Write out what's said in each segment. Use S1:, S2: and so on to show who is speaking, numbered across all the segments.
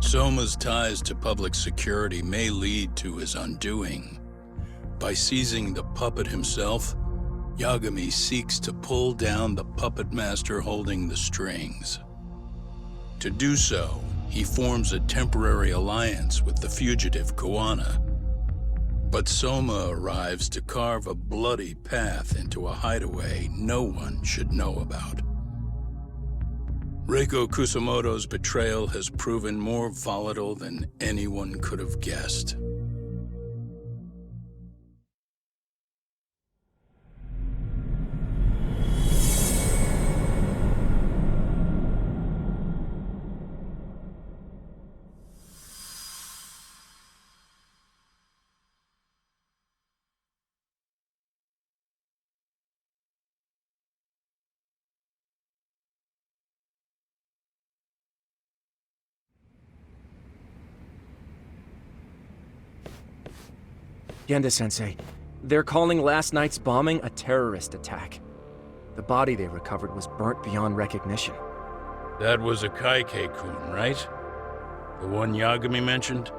S1: Soma's ties to public security may lead to his undoing. By seizing the puppet himself, Yagami seeks to pull down the puppet master holding the strings. To do so, he forms a temporary alliance with the fugitive Kahuna. But Soma arrives to carve a bloody path into a hideaway no one should know about. Reiko Kusamoto's betrayal has proven more volatile than anyone could have guessed.
S2: Genda-sensei, they're calling last night's bombing a terrorist attack. The body they recovered was burnt beyond recognition.
S1: That was a Kaike-kun, right? The one Yagami mentioned?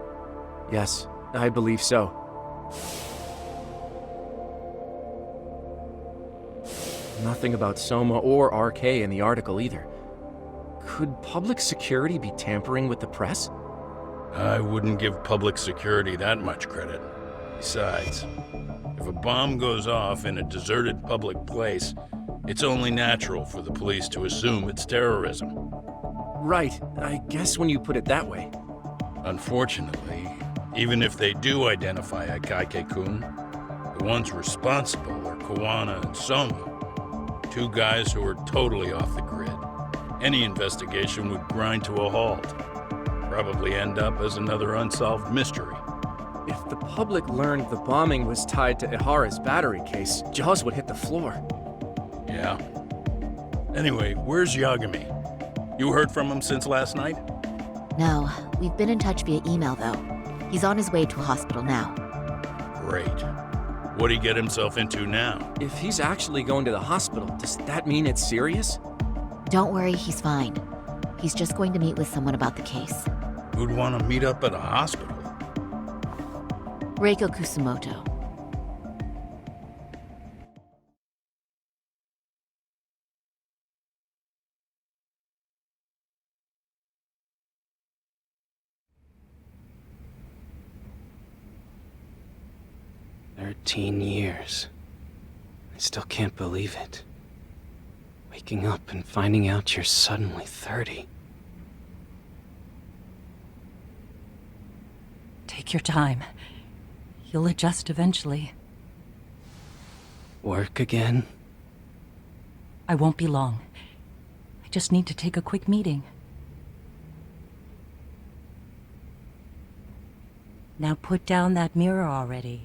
S2: Yes, I believe so. Nothing about Soma or RK in the article either. Could public security be tampering with the press?
S1: I wouldn't give public security that much credit. Besides, if a bomb goes off in a deserted public place, it's only natural for the police to assume it's terrorism.
S2: Right, I guess when you put it that way.
S1: Unfortunately, even if they do identify a Kaike-kun, the ones responsible are Kahuna and Soma, two guys who are totally off the grid. Any investigation would grind to a halt, probably end up as another unsolved mystery.
S2: If the public learned the bombing was tied to Ihara's battery case, jaws would hit the floor.
S1: Yeah. Anyway, where's Yagami? You heard from him since last night?
S3: No, we've been in touch via email though. He's on his way to a hospital now.
S1: Great. What'd he get himself into now?
S2: If he's actually going to the hospital, does that mean it's serious?
S3: Don't worry, he's fine. He's just going to meet with someone about the case.
S1: Who'd want to meet up at a hospital?
S3: Reiko Kusamoto.
S4: "13 years. I still can't believe it. Waking up and finding out you're suddenly 30.
S5: Take your time. You'll adjust eventually.
S4: Work again?
S5: I won't be long. I just need to take a quick meeting. Now put down that mirror already.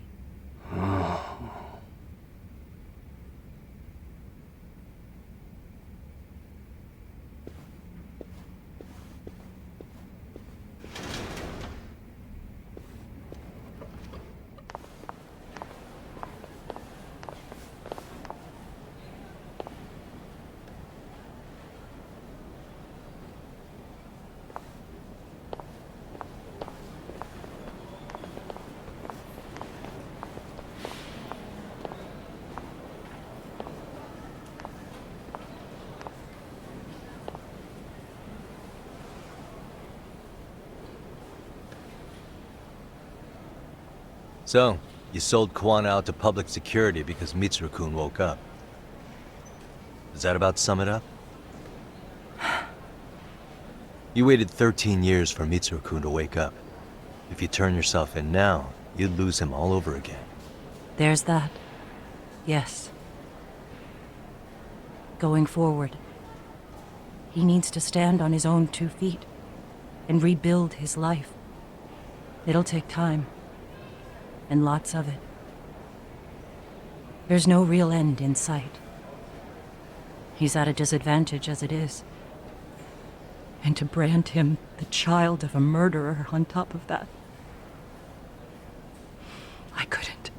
S6: So, you sold Kahuna out to public security because Mitsuru-kun woke up. Does that about sum it up? You waited 13 years for Mitsuru-kun to wake up. If you turn yourself in now, you'd lose him all over again.
S5: There's that. Yes. Going forward, he needs to stand on his own 2 feet and rebuild his life. It'll take time. And lots of it. There's no real end in sight. He's at a disadvantage as it is. And to brand him the child of a murderer on top of that, I couldn't.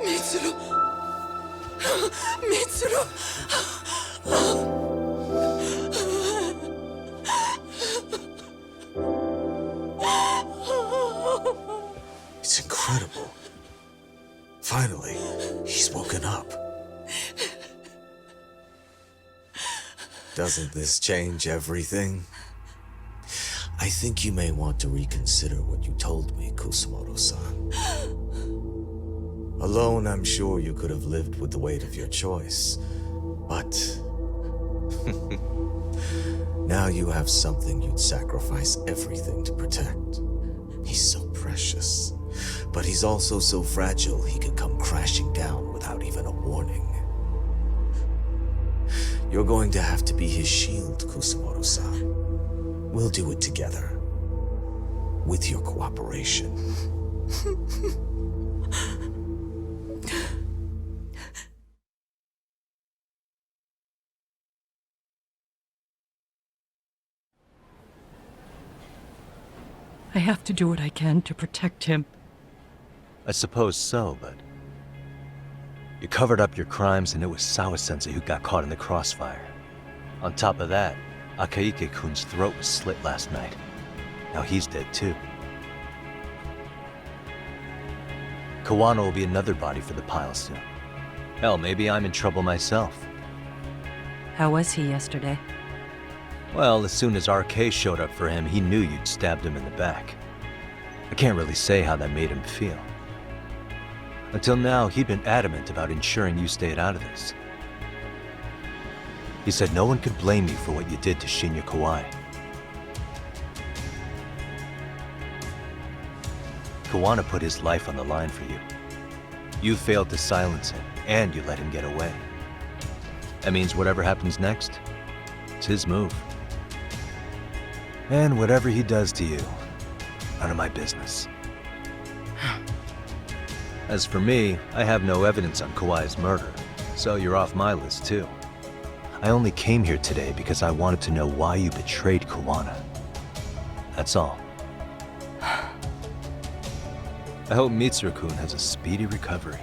S7: Mitsuru! Mitsuru!
S8: It's incredible. Finally, he's woken up. Doesn't this change everything? I think you may want to reconsider what you told me, Kusumoto-san. Alone, I'm sure you could have lived with the weight of your choice, but now you have something you'd sacrifice everything to protect. He's so precious, but he's also so fragile he could come crashing down without even a warning. You're going to have to be his shield, Kusumoto-san. We'll do it together. With your cooperation.
S5: I have to do what I can to protect him.
S6: I suppose so, but... You covered up your crimes and it was Sawa-sensei who got caught in the crossfire. On top of that, Akaike-kun's throat was slit last night. Now he's dead too. Kahuna will be another body for the pile soon. Hell, maybe I'm in trouble myself.
S5: How was he yesterday?
S6: Well, as soon as RK showed up for him, he knew you'd stabbed him in the back. I can't really say how that made him feel. Until now, he'd been adamant about ensuring you stayed out of this. He said no one could blame you for what you did to Shinya Kawai. Kahuna put his life on the line for you. You failed to silence him, and you let him get away. That means whatever happens next, it's his move. And whatever he does to you, none of my business. As for me, I have no evidence on Kawai's murder, so you're off my list too. I only came here today because I wanted to know why you betrayed Kahuna. That's all. I hope Mitsuru-kun has a speedy recovery.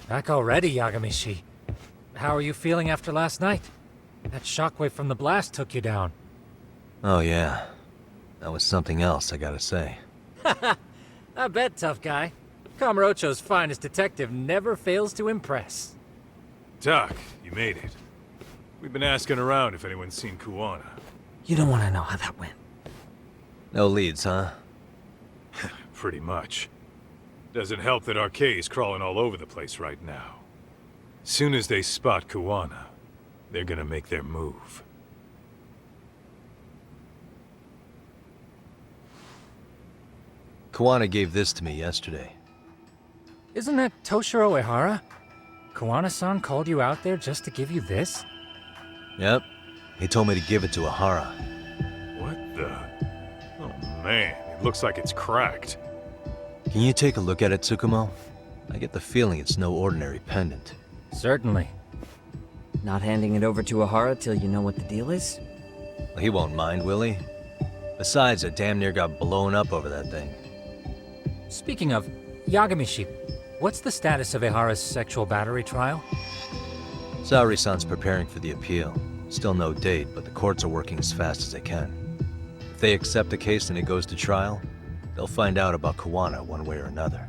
S7: Back already, Yagamishi. How are you feeling after last night? That shockwave from the blast took you down.
S6: Oh yeah. That was something else, I gotta say.
S7: I bet, tough guy. Kamurocho's finest detective never fails to impress.
S9: Doc, you made it. We've been asking around if anyone's seen Kahuna.
S4: You don't want to know how that went.
S6: No leads, huh?
S9: Pretty much. Doesn't help that RK's crawling all over the place right now. Soon as they spot Kahuna, they're gonna make their move.
S6: Kahuna gave this to me yesterday.
S7: Isn't that Toshiro Ehara? Kawana-san called you out there just to give you this?
S6: Yep. He told me to give it to Ehara.
S9: What the? Oh man, it looks like it's cracked.
S6: Can you take a look at it, Tsukumo? I get the feeling it's no ordinary pendant.
S7: Certainly.
S4: Not handing it over to Ehara till you know what the deal is?
S6: Well, he won't mind, will he? Besides, I damn near got blown up over that thing.
S7: Speaking of, Yagamishi, what's the status of Ehara's sexual battery trial?
S6: Saori-san's preparing for the appeal. Still no date, but the courts are working as fast as they can. If they accept the case and it goes to trial, they'll find out about Kahuna one way or another.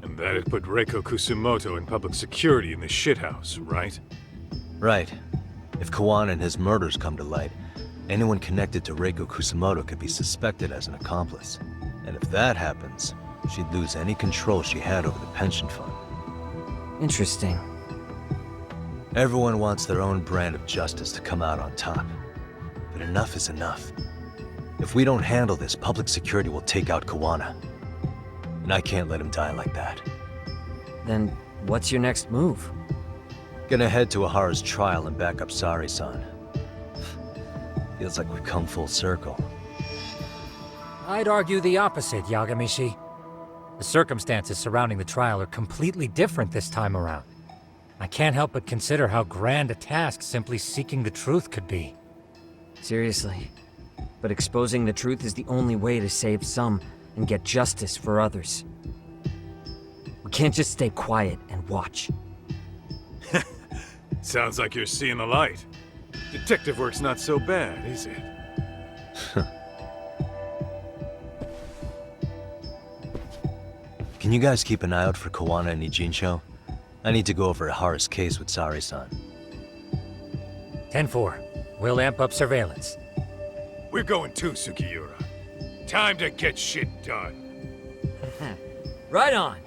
S9: And that'd put Reiko Kusumoto in public security in the shithouse, right?
S6: Right. If Kahuna and his murders come to light, anyone connected to Reiko Kusumoto could be suspected as an accomplice. And if that happens, she'd lose any control she had over the pension fund.
S4: Interesting.
S6: Everyone wants their own brand of justice to come out on top. But enough is enough. If we don't handle this, public security will take out Kahuna. And I can't let him die like that.
S4: Then what's your next move?
S6: Gonna head to Ahara's trial and back up Saori-san. Feels like we've come full circle.
S7: I'd argue the opposite, Yagamishi. The circumstances surrounding the trial are completely different this time around. I can't help but consider how grand a task simply seeking the truth could be.
S4: Seriously. But exposing the truth is the only way to save some and get justice for others. We can't just stay quiet and watch.
S9: Sounds like you're seeing the light. Detective work's not so bad, is it?
S6: Can you guys keep an eye out for Kahuna and Ijincho? I need to go over Ahara's case with Saori-san.
S7: 10-4. We'll amp up surveillance.
S9: We're going too, Sukiura. Time to get shit done.
S4: Right on!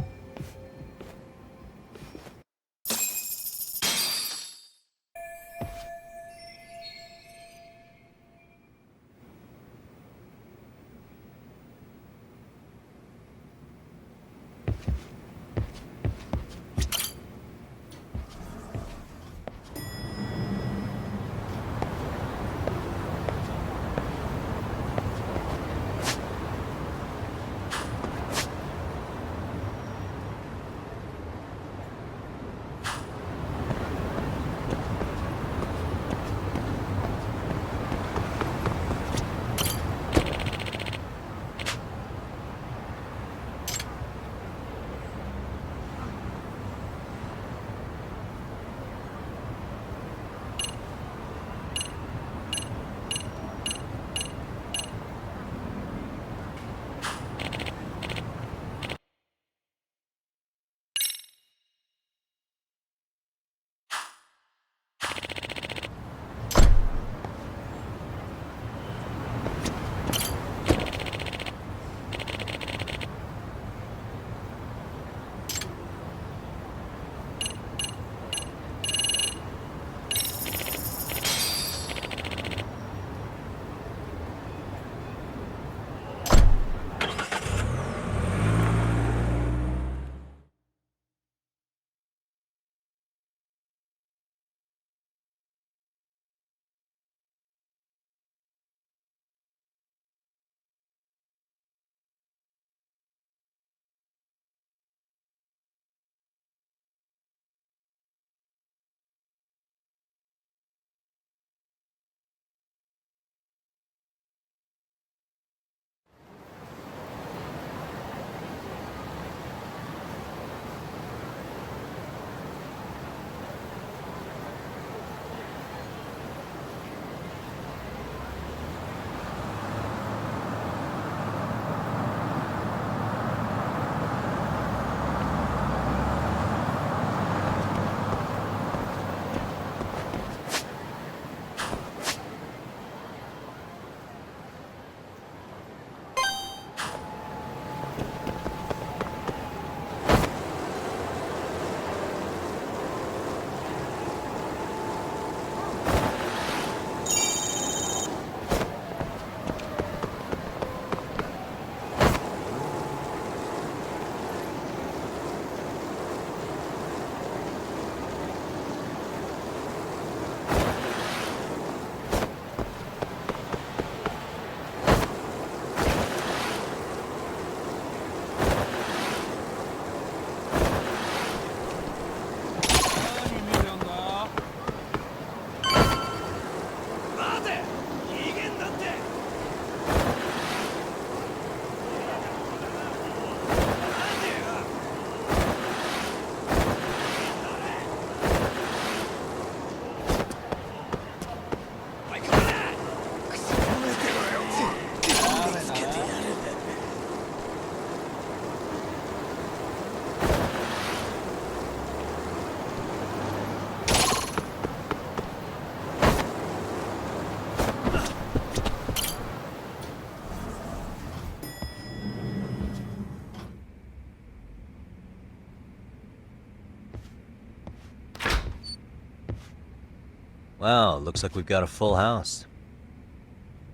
S6: Wow, looks like we've got a full house.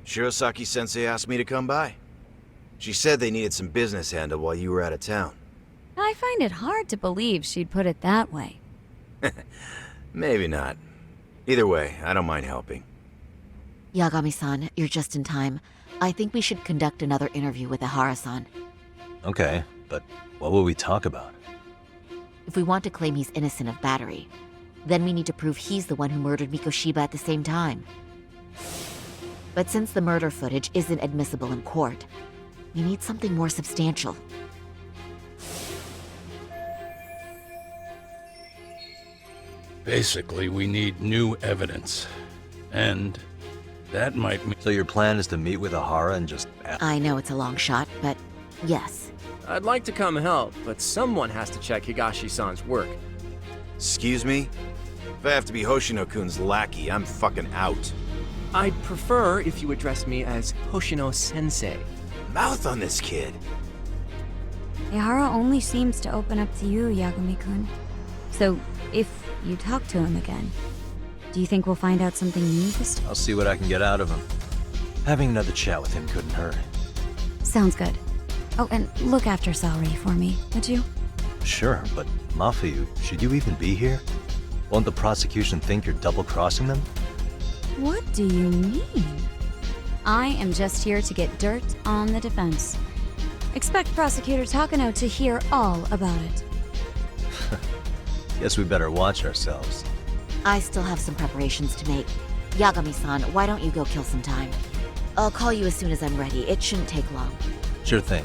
S10: Shirosaki-sensei asked me to come by. She said they needed some business handled while you were out of town.
S11: I find it hard to believe she'd put it that way.
S10: Maybe not. Either way, I don't mind helping.
S3: Yagami-san, you're just in time. I think we should conduct another interview with Ihara-san.
S6: Okay, but what will we talk about?
S3: If we want to claim he's innocent of battery, then we need to prove he's the one who murdered Mikoshiba at the same time. But since the murder footage isn't admissible in court, we need something more substantial.
S1: Basically, we need new evidence. And that might mean...
S6: So your plan is to meet with Ihara and just...
S3: I know it's a long shot, but yes.
S2: I'd like to come help, but someone has to check Higashi-san's work.
S10: Excuse me? If I have to be Hoshino-kun's lackey, I'm fucking out.
S2: I'd prefer if you address me as Hoshino-sensei.
S10: Mouth on this kid.
S11: Ihara only seems to open up to you, Yagami-kun. So, if you talk to him again, do you think we'll find out something new this time?
S6: I'll see what I can get out of him. Having another chat with him couldn't hurt.
S11: Sounds good. Oh, and look after Saori for me, would you?
S6: Sure, but Mafuyu, should you even be here? Won't the prosecution think you're double-crossing them?
S11: What do you mean? I am just here to get dirt on the defense. Expect Prosecutor Takano to hear all about it.
S6: Guess we better watch ourselves.
S3: I still have some preparations to make. Yagami-san, why don't you go kill some time? I'll call you as soon as I'm ready. It shouldn't take long.
S6: Sure thing.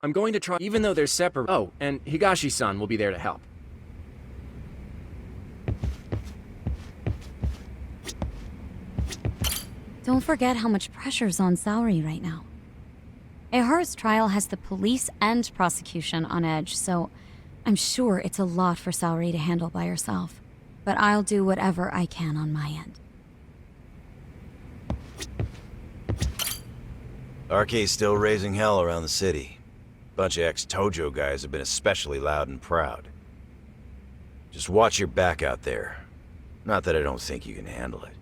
S2: I'm going to try, even though they're separate. Oh, and Higashi-san will be there to help.
S11: Don't forget how much pressure's on Saori right now. Ihara's trial has the police and prosecution on edge, so I'm sure it's a lot for Saori to handle by herself. But I'll do whatever I can on my end.
S10: RK's still raising hell around the city. Bunch of ex-Tojo guys have been especially loud and proud. Just watch your back out there. Not that I don't think you can handle it.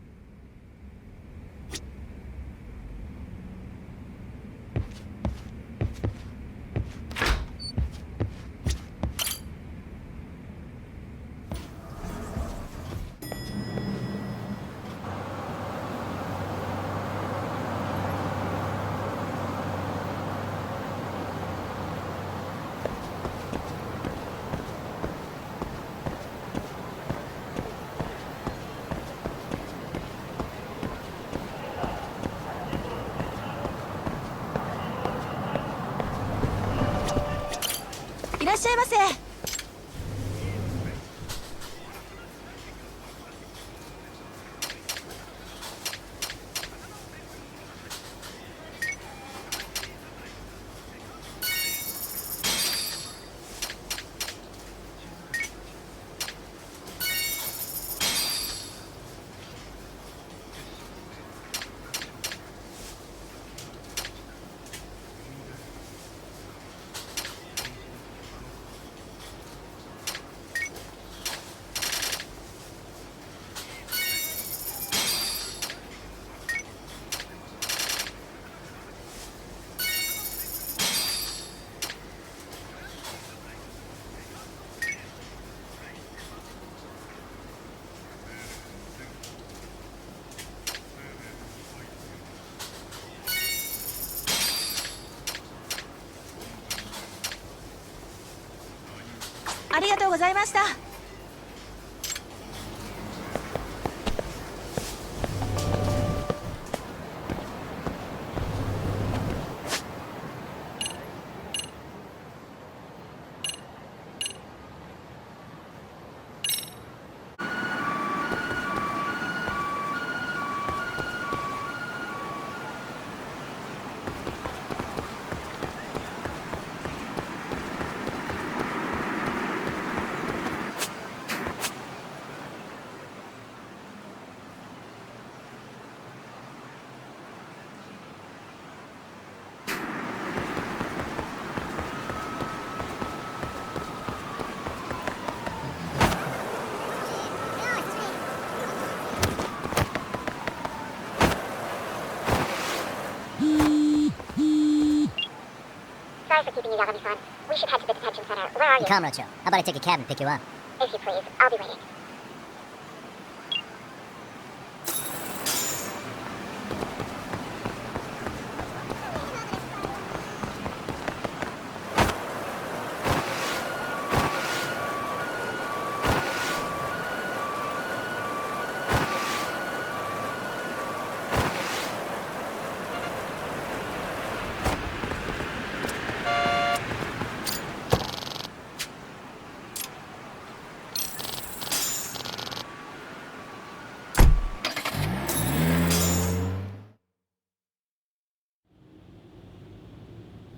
S12: you, Yagami-san. We should head to the detention center. Where are you?
S13: Kamurocho, how about I take a cab and pick you up?
S12: If you please. I'll be waiting.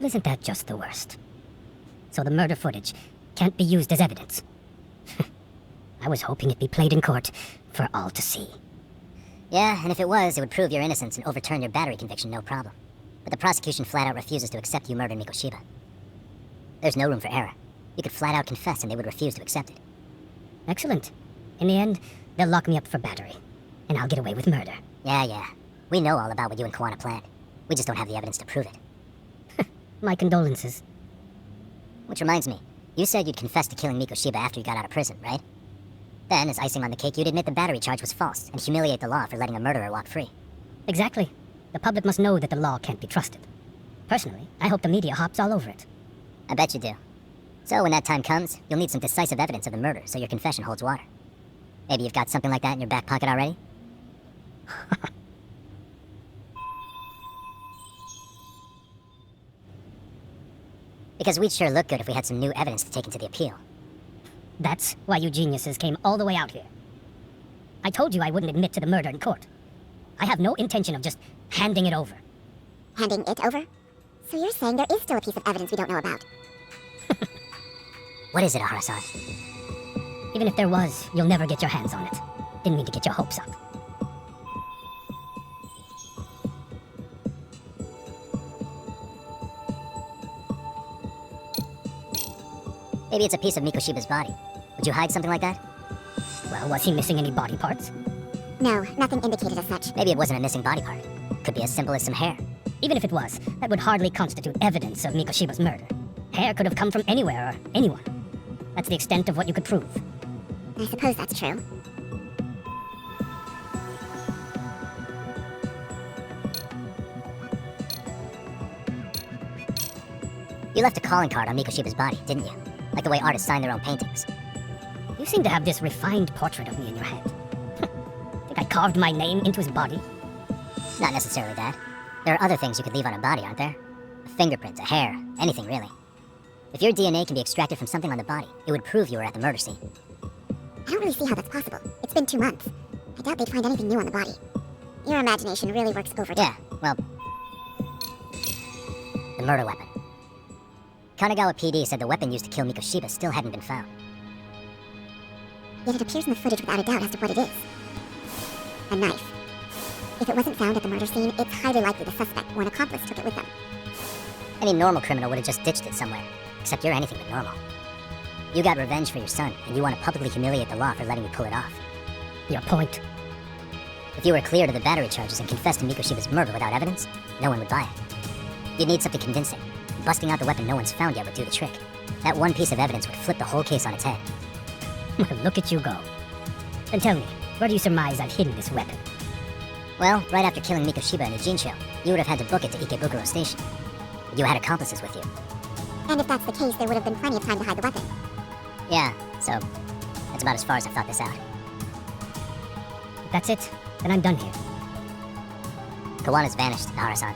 S13: Isn't that just the worst? So the murder footage can't be used as evidence. I was hoping it'd be played in court for all to see.
S14: Yeah, and if it was, it would prove your innocence and overturn your battery conviction, no problem. But the prosecution flat out refuses to accept you murdered Mikoshiba. There's no room for error. You could flat out confess and they would refuse to accept it.
S13: Excellent. In the end, they'll lock me up for battery, and I'll get away with murder.
S14: Yeah. We know all about what you and Kahuna planned. We just don't have the evidence to prove it.
S13: My condolences.
S14: Which reminds me, you said you'd confess to killing Mikoshiba after you got out of prison, right? Then, as icing on the cake, you'd admit the battery charge was false and humiliate the law for letting a murderer walk free.
S13: Exactly. The public must know that the law can't be trusted. Personally, I hope the media hops all over it.
S14: I bet you do. So when that time comes, you'll need some decisive evidence of the murder so your confession holds water. Maybe you've got something like that in your back pocket already? Because we'd sure look good if we had some new evidence to take into the appeal.
S13: That's why you geniuses came all the way out here. I told you I wouldn't admit to the murder in court. I have no intention of just handing it over.
S12: Handing it over? So you're saying there is still a piece of evidence we don't know about?
S14: What is it, Ahara-san?
S13: Even if there was, you'll never get your hands on it. Didn't mean to get your hopes up.
S14: Maybe it's a piece of Mikoshiba's body. Would you hide something like that?
S13: Well, was he missing any body parts?
S12: No, nothing indicated as such.
S14: Maybe it wasn't a missing body part. Could be as simple as some hair.
S13: Even if it was, that would hardly constitute evidence of Mikoshiba's murder. Hair could have come from anywhere or anyone. That's the extent of what you could prove.
S12: I suppose that's true.
S14: You left a calling card on Mikoshiba's body, didn't you? Like the way artists sign their own paintings.
S13: You seem to have this refined portrait of me in your head. Think I carved my name into his body?
S14: Not necessarily that. There are other things you could leave on a body, aren't there? A fingerprint, a hair, anything really. If your DNA can be extracted from something on the body, it would prove you were at the murder scene.
S12: I don't really see how that's possible. It's been 2 months. I doubt they'd find anything new on the body. Your imagination really works overtime.
S14: Yeah, well... the murder weapon. Kanagawa PD said the weapon used to kill Mikoshiba still hadn't been found.
S12: Yet it appears in the footage without a doubt as to what it is. A knife. If it wasn't found at the murder scene, it's highly likely the suspect or an accomplice took it with them.
S14: Any normal criminal would have just ditched it somewhere. Except you're anything but normal. You got revenge for your son, and you want to publicly humiliate the law for letting you pull it off.
S13: Your point?
S14: If you were cleared of the battery charges and confessed to Mikoshiba's murder without evidence, no one would buy it. You'd need something convincing. Busting out the weapon no one's found yet would do the trick. That one piece of evidence would flip the whole case on its head.
S13: Well, look at you go. Then tell me, where do you surmise I've hidden this weapon?
S14: Well, right after killing Mikoshiba in Ijincho, you would have had to book it to Ikebukuro Station. You had accomplices with you.
S12: And if that's the case, there would have been plenty of time to hide the weapon.
S14: Yeah, so that's about as far as I've thought this out.
S13: If that's it, then I'm done here.
S14: Kawanu's vanished, Nahara-san.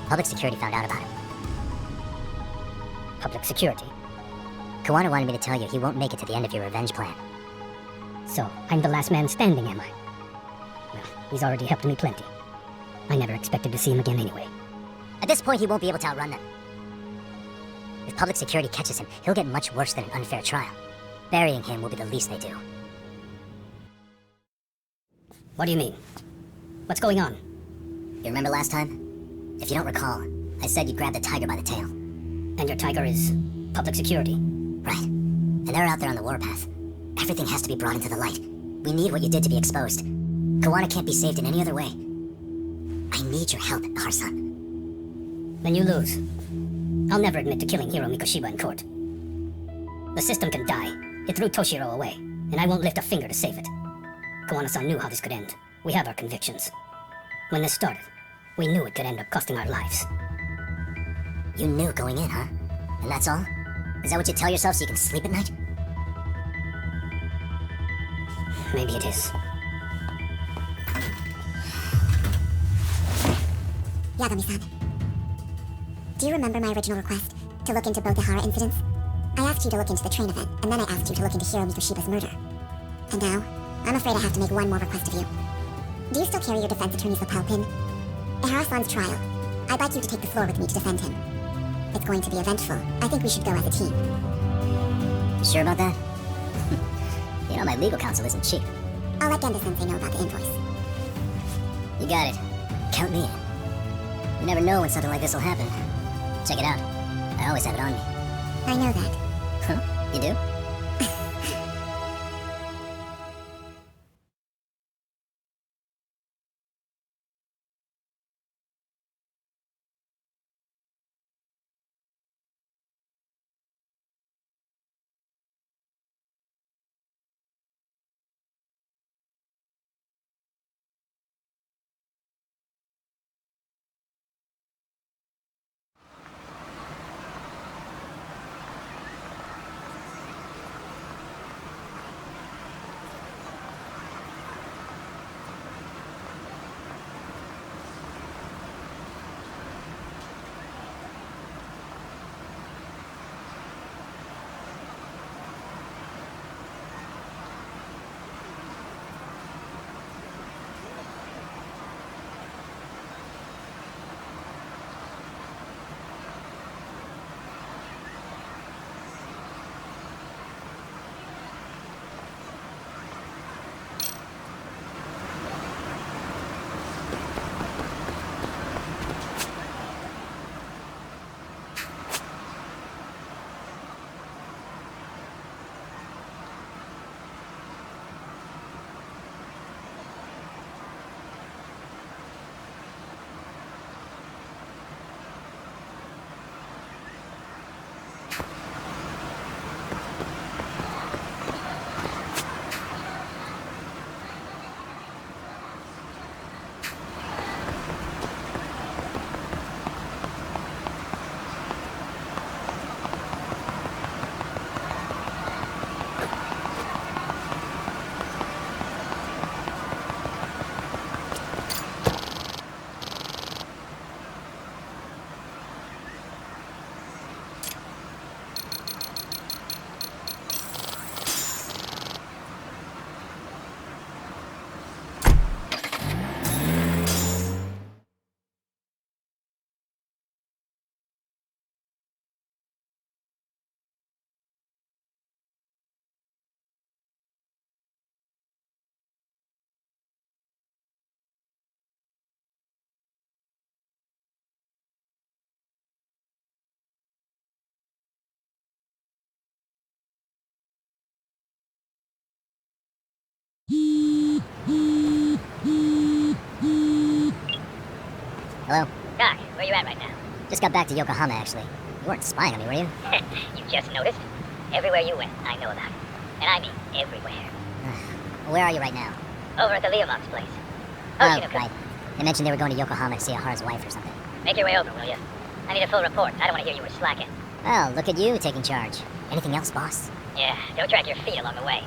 S14: Public security found out about him.
S13: Public security?
S14: Kahuna wanted me to tell you he won't make it to the end of your revenge plan.
S13: So, I'm the last man standing, am I? Well, he's already helped me plenty. I never expected to see him again anyway.
S14: At this point, he won't be able to outrun them. If public security catches him, he'll get much worse than an unfair trial. Burying him will be the least they do.
S13: What do you mean? What's going on?
S14: You remember last time? If you don't recall, I said you'd grab the tiger by the tail.
S13: And your tiger is public security?
S14: Right. And they're out there on the warpath. Everything has to be brought into the light. We need what you did to be exposed. Kahuna can't be saved in any other way. I need your help, Nahara-san.
S13: Then you lose. I'll never admit to killing Hiro Mikoshiba in court. The system can die. It threw Toshiro away, and I won't lift a finger to save it. Kahuna-san knew how this could end. We have our convictions. When this started, we knew it could end up costing our lives.
S14: You knew going in, huh? And that's all? Is that what you tell yourself so you can sleep at night?
S13: Maybe it is.
S12: Yagami-san, do you remember my original request to look into both Ihara incidents? I asked you to look into the train event, and then I asked you to look into Hiro Mikoshiba's murder. And now, I'm afraid I have to make one more request of you. Do you still carry your defense attorney's lapel pin? Ihara-san's trial. I'd like you to take the floor with me to defend him. It's going to be eventful. I think we should go as a team.
S14: You sure about that? You know my legal counsel isn't cheap.
S12: I'll let Genda-sensei know about the invoice.
S14: You got it. Count me in. You never know when something like this will happen. Check it out. I always have it on me.
S12: I know that.
S14: Huh? You do? Hello?
S15: Doc, where you at right now?
S14: Just got back to Yokohama, actually. You weren't spying on me, were you?
S15: You just noticed? Everywhere you went, I know about it. And I mean everywhere.
S14: Where are you right now?
S15: Over at the Leomob's place.
S14: Oh, right. They mentioned they were going to Yokohama to see Ahara's wife or something.
S15: Make your way over, will you? I need a full report. I don't want to hear you were slacking.
S14: Well, look at you taking charge. Anything else, boss?
S15: Yeah, don't drag your feet along the way.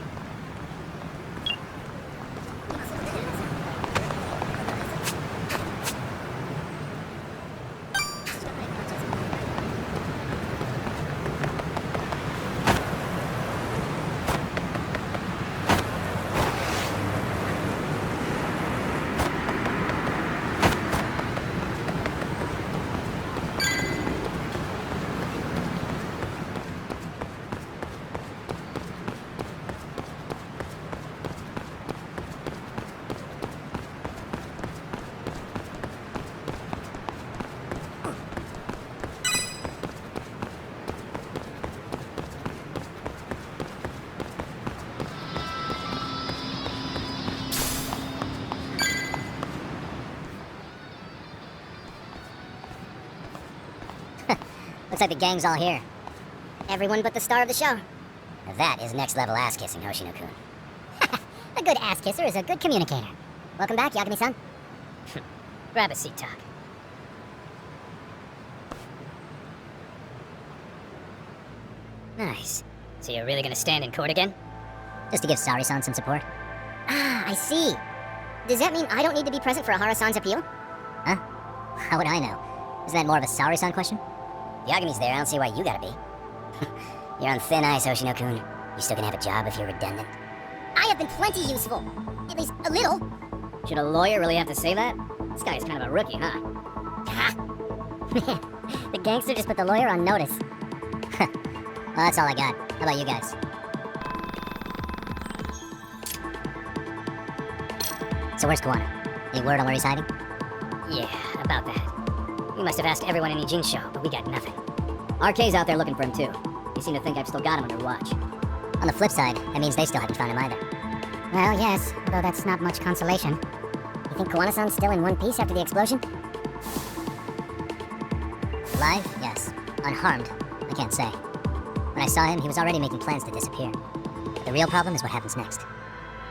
S14: Looks like the gang's all here.
S15: Everyone but the star of the show.
S14: Now that is next-level ass-kissing, Hoshino-kun. A good ass-kisser is a good communicator. Welcome back, Yagami-san.
S15: Grab a seat, Talk. Nice. So you're really gonna stand in court again?
S14: Just to give Saori-san some support. Ah, I see. Does that mean I don't need to be present for Ahara-san's appeal? Huh? How would I know? Isn't that more of a Saori-san question? Yagami's there, I don't see why you gotta be. You're on thin ice, Hoshino-kun. You still gonna have a job if you're redundant? I have been plenty useful. At least a little.
S15: Should a lawyer really have to say that? This guy is kind of a rookie, huh?
S14: The gangster just put the lawyer on notice. Well, that's all I got. How about you guys? So where's Kahuna? Any word on where he's hiding?
S15: Yeah, about that. We must have asked everyone in Ijincho, but we got nothing. RK's out there looking for him too. You seem to think I've still got him under watch.
S14: On the flip side, that means they still haven't found him either.
S15: Well, yes, although that's not much consolation.
S14: You think Kahuna-san's still in one piece after the explosion? Alive? Yes. Unharmed? I can't say. When I saw him, he was already making plans to disappear. But the real problem is what happens next.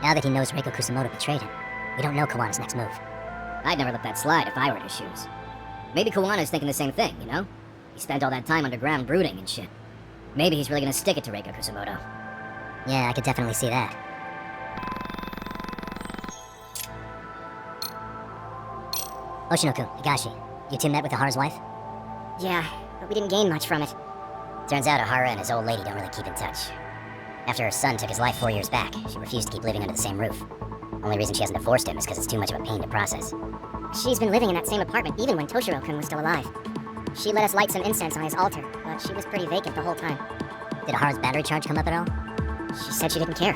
S14: Now that he knows Reiko Kusamoto betrayed him, we don't know Kawana's next move.
S15: I'd never let that slide if I were in his shoes. Maybe Kawana's thinking the same thing, you know? He spent all that time underground brooding and shit. Maybe he's really gonna stick it to Reiko Kusamoto.
S14: Yeah, I could definitely see that. Hoshino-kun, Higashi, you two met with Ahara's wife?
S15: Yeah, but we didn't gain much from it.
S14: Turns out Ahara and his old lady don't really keep in touch. After her son took his life 4 years back, she refused to keep living under the same roof. Only reason she hasn't divorced him is because it's too much of a pain to process.
S15: She's been living in that same apartment even when Toshiro-kun was still alive. She let us light some incense on his altar, but she was pretty vacant the whole time.
S14: Did Ahara's battery charge come up at all?
S15: She said she didn't care.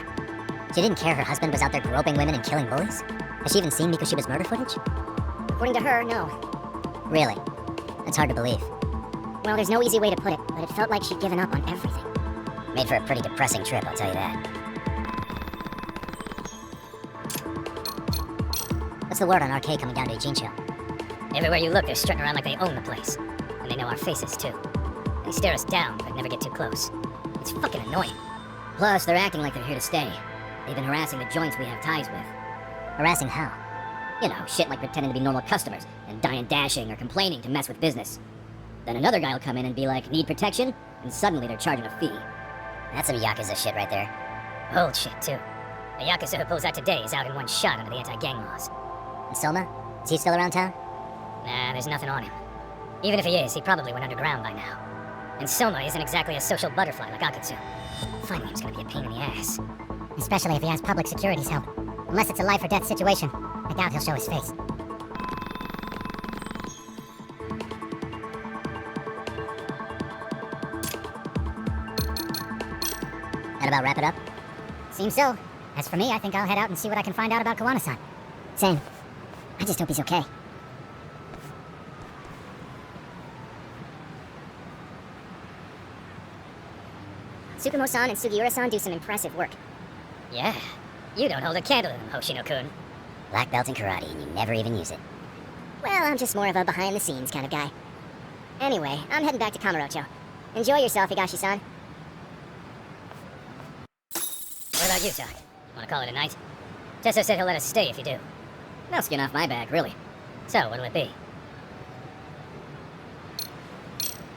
S14: She didn't care her husband was out there groping women and killing bullies? Has she even seen Mikoshiba's murder footage?
S15: According to her, no.
S14: Really? That's hard to believe.
S15: Well, there's no easy way to put it, but it felt like she'd given up on everything.
S14: Made for a pretty depressing trip, I'll tell you that. What's the word on RK coming down to Ijincho?
S15: Everywhere you look, they're strutting around like they own the place. And they know our faces, too. They stare us down, but never get too close. It's fucking annoying. Plus, they're acting like they're here to stay. They've been harassing the joints we have ties with.
S14: Harassing how?
S15: You know, shit like pretending to be normal customers, and dying dashing or complaining to mess with business. Then another guy will come in and be like, need protection? And suddenly they're charging a fee.
S14: That's some Yakuza shit right there.
S15: Old shit, too. A Yakuza who pulls out today is out in one shot under the anti-gang laws.
S14: And Soma? Is he still around town?
S15: Nah, there's nothing on him. Even if he is, he probably went underground by now. And Soma isn't exactly a social butterfly like Akutsu. Finding him's gonna be a pain in the ass.
S14: Especially if he has public security's help. Unless it's a life or death situation, I doubt he'll show his face. That about wrap it up?
S15: Seems so. As for me, I think I'll head out and see what I can find out about Kahuna-san.
S14: Same. I just hope he's okay.
S15: Tsukumo-san and Sugiura-san do some impressive work. Yeah, you don't hold a candle to them, Hoshino-kun.
S14: Black belt in karate and you never even use it.
S15: Well, I'm just more of a behind-the-scenes kind of guy. Anyway, I'm heading back to Kamurocho. Enjoy yourself, Higashi-san. What about you, Doc? Want to call it a night? Tesso said he'll let us stay if you do. No skin off my back, really. So, what'll it be?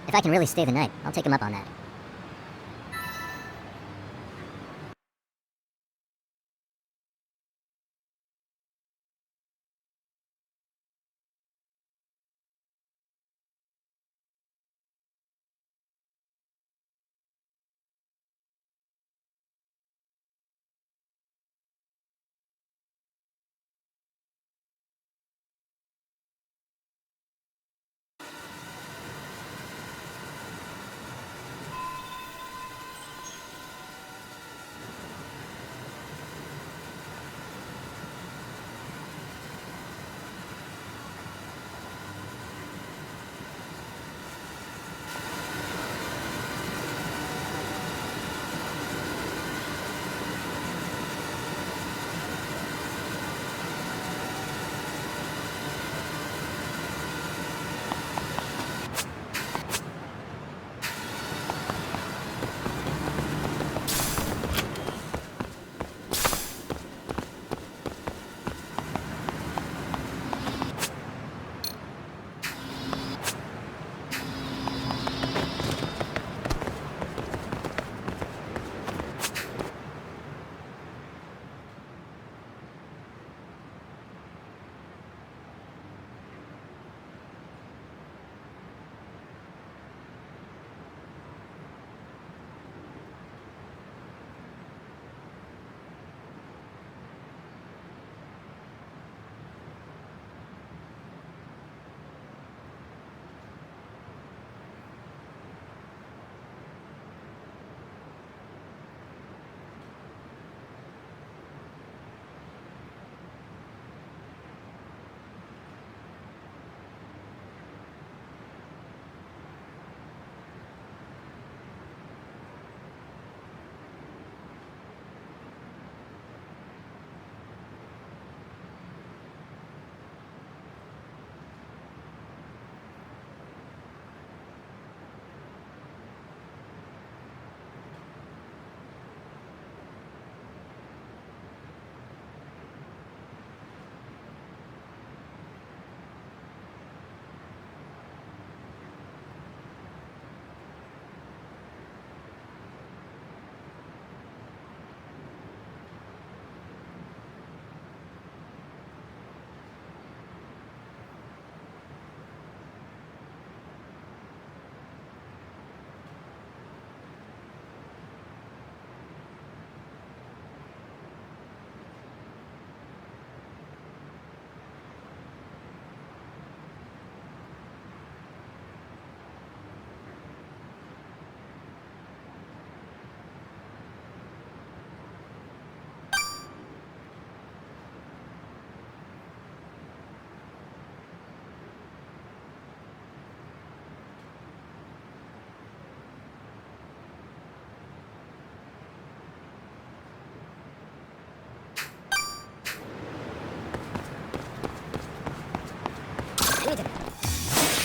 S14: If I can really stay the night, I'll take him up on that.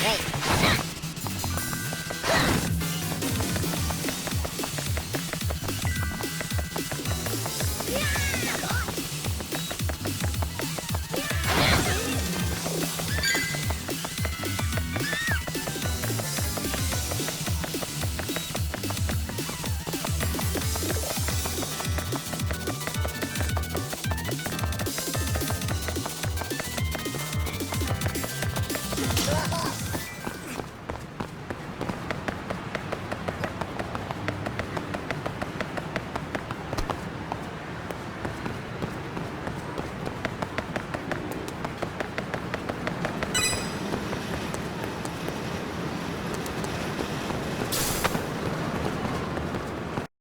S14: Wait.